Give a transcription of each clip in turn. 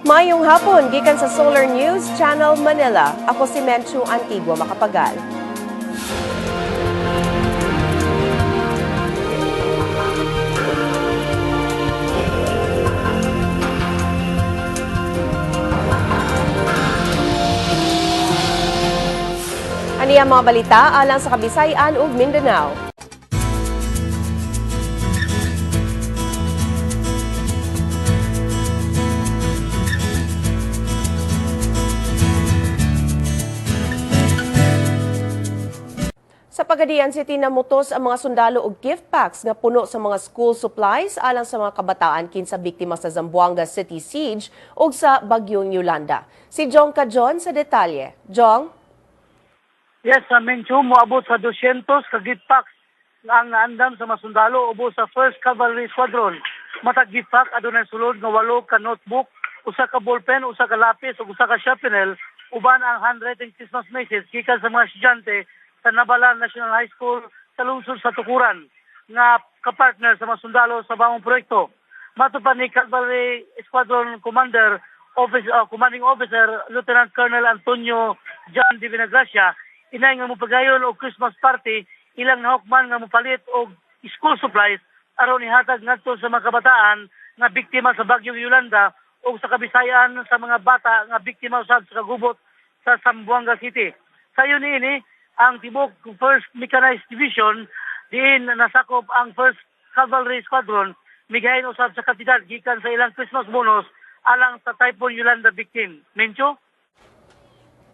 Mayong hapon, gikan sa Solar News Channel Manila. Ako si Menchu Antigua Makapagal. Ani ang mga balita alang sa Kabisayan ug Mindanao. Sa Pagadian City namutos ang mga sundalo og gift packs nga puno sa mga school supplies alang sa mga kabataan kinsa biktima sa Zamboanga City Siege ug sa bagyong Yolanda. Si Jong Kajon sa detalye. Jong? Yes, sa Menchu, moabot sa 200 ka gift packs ang naandam sa mga sundalo ubo sa 1st Cavalry Squadron. Matag gift pack adunay sulod nga 8 ka notebook, usa ka ballpen, usa ka lapis ug usa ka sharpener, uban ang handwritten Christmas message gikan sa mga estudyante sa Nabalan National High School sa lungsod sa Tukuran nga kapartner sa mga sundalo sa bawang proyekto. Matupad ni Cavalry Squadron Commander Commanding Officer Lieutenant Colonel Antonio John Di Vinagracia, inay nga mopagayon og Christmas party, ilang nahukman nga mopalit og school supplies aron ihatag ngadto sa mga kabataan nga biktima sa bagyong Yolanda o sa Kabisayan sa mga bata nga biktima usab sa kagubot sa Zamboanga City. Sayo niini ang tibok 1st Mechanized Division diin nasakop ang 1st Cavalry Squadron migayon usab sa kantidad gikan sa ilang Christmas bonus alang sa Typhoon Yolanda victim. Mencho?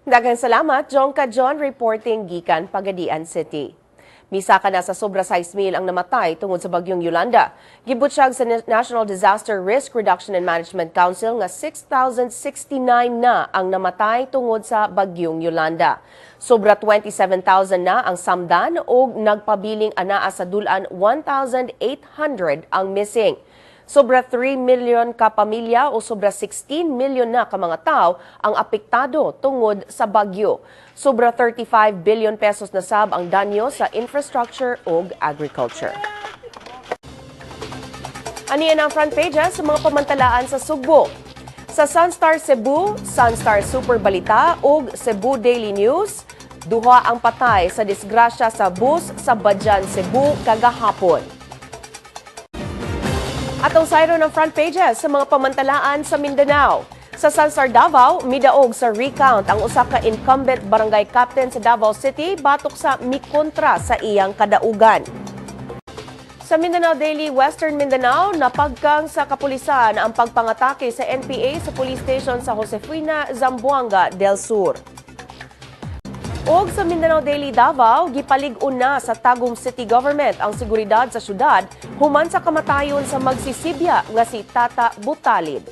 Daghang salamat, Jong Kajon reporting gikan Pagadian City. Misa ka na sa sobra 6,000 ang namatay tungod sa bagyong Yolanda. Gibutyag sa National Disaster Risk Reduction and Management Council nga 6,069 na ang namatay tungod sa bagyong Yolanda. Sobra 27,000 na ang samdan o nagpabiling anaa sa dulan 1,800 ang missing. Sobra 3 milyon ka pamilya o sobra 16 milyon na ka mga tao ang apektado tungod sa bagyo. Sobra 35 billion pesos na sab ang danyo sa infrastructure ug agriculture. Aniyan ang front pages sa mga pamantalaan sa Sugbo. Sa Sunstar Cebu, Sunstar Super Balita ug Cebu Daily News, duha ang patay sa disgrasya sa bus sa Pagadian Cebu kagahapon. Atong sayro ng front pages sa mga pamantalaan sa Mindanao. Sa Sunstar Davao, midaog sa recount ang usa ka incumbent barangay captain sa Davao City batok sa mikontra sa iyang kadaugan. Sa Mindanao Daily Western Mindanao, napagkang sa kapulisan ang pagpangatake sa NPA sa police station sa Josefina, Zamboanga del Sur. Og sa Mindanao Daily Davao, gipalig-on na sa Tagum City Government ang seguridad sa syudad human sa kamatayon sa magsisibya nga si Tata Butalid.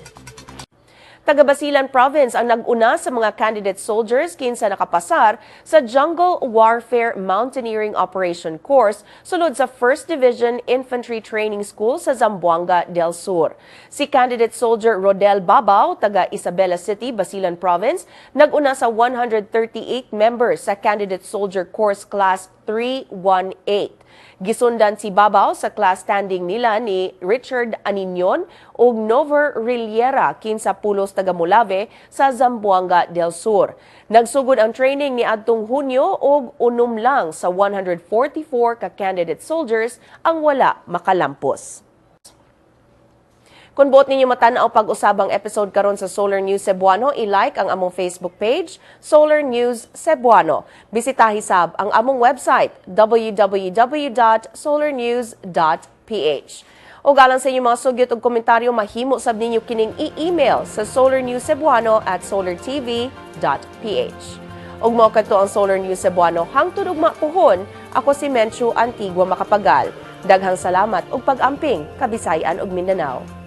Taga Basilan Province ang nag-una sa mga candidate soldiers kinsa nakapasar sa Jungle Warfare Mountaineering Operation Course sulod sa 1st Division Infantry Training School sa Zamboanga del Sur. Si candidate soldier Rodel Babaw, taga Isabela City, Basilan Province, nag-una sa 138 members sa candidate soldier course class 318. Gisundan si Babaw sa class standing nila ni Richard Aninyon ug Nover Riliera kinsa pulos taga Mulave sa Zamboanga del Sur. Nagsugod ang training ni adtong Hunyo ug unom lang sa 144 ka candidate soldiers ang wala makalampos. Kung buot ninyo matanaw pag-usabang episode karon sa Solar News Cebuano, i-like ang among Facebook page, Solar News Cebuano. Bisitahi sab ang among website, www.solarnews.ph. O galang sa inyong mga sugyot ug komentaryo, mahimo sab ninyo kining i-email sa solarnewscebuano@solartv.ph. Ug mao kadto ang Solar News Cebuano hangtod ug mapuhon, ako si Menchu Antigua Makapagal. Daghang salamat ug pag-amping Kabisayan ug Mindanao.